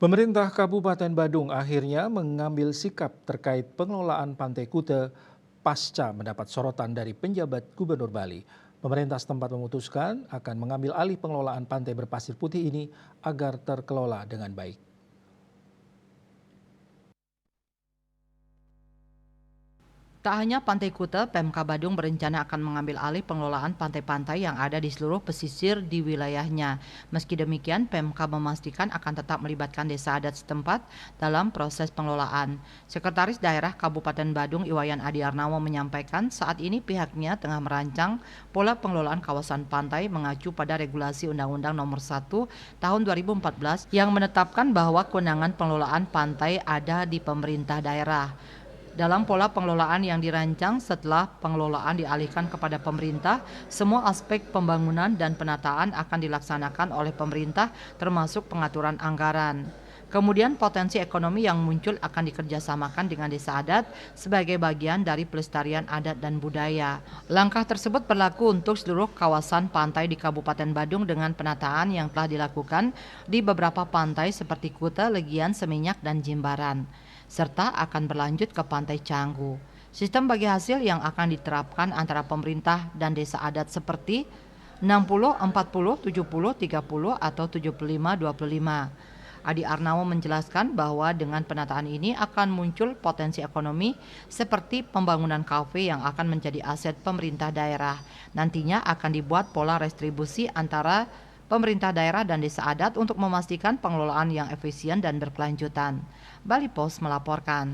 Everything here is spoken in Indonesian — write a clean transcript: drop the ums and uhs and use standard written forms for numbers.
Pemerintah Kabupaten Badung akhirnya mengambil sikap terkait pengelolaan Pantai Kute pasca mendapat sorotan dari penjabat Gubernur Bali. Pemerintah setempat memutuskan akan mengambil alih pengelolaan pantai berpasir putih ini agar terkelola dengan baik. Tak hanya Pantai Kute, Pemkab Badung berencana akan mengambil alih pengelolaan pantai-pantai yang ada di seluruh pesisir di wilayahnya. Meski demikian, Pemkab memastikan akan tetap melibatkan desa adat setempat dalam proses pengelolaan. Sekretaris Daerah Kabupaten Badung Iwayan Adi Arnawo menyampaikan saat ini pihaknya tengah merancang pola pengelolaan kawasan pantai mengacu pada regulasi Undang-Undang Nomor 1 Tahun 2014 yang menetapkan bahwa kewenangan pengelolaan pantai ada di pemerintah daerah. Dalam pola pengelolaan yang dirancang setelah pengelolaan dialihkan kepada pemerintah, semua aspek pembangunan dan penataan akan dilaksanakan oleh pemerintah termasuk pengaturan anggaran. Kemudian potensi ekonomi yang muncul akan dikerjasamakan dengan desa adat sebagai bagian dari pelestarian adat dan budaya. Langkah tersebut berlaku untuk seluruh kawasan pantai di Kabupaten Badung dengan penataan yang telah dilakukan di beberapa pantai seperti Kute, Legian, Seminyak, dan Jimbaran, serta akan berlanjut ke Pantai Canggu. Sistem bagi hasil yang akan diterapkan antara pemerintah dan desa adat seperti 60, 40, 70, 30, atau 75, 25. Adi Arnawo menjelaskan bahwa dengan penataan ini akan muncul potensi ekonomi seperti pembangunan kafe yang akan menjadi aset pemerintah daerah. Nantinya akan dibuat pola restribusi antara pemerintah daerah dan desa adat untuk memastikan pengelolaan yang efisien dan berkelanjutan. Bali Post melaporkan.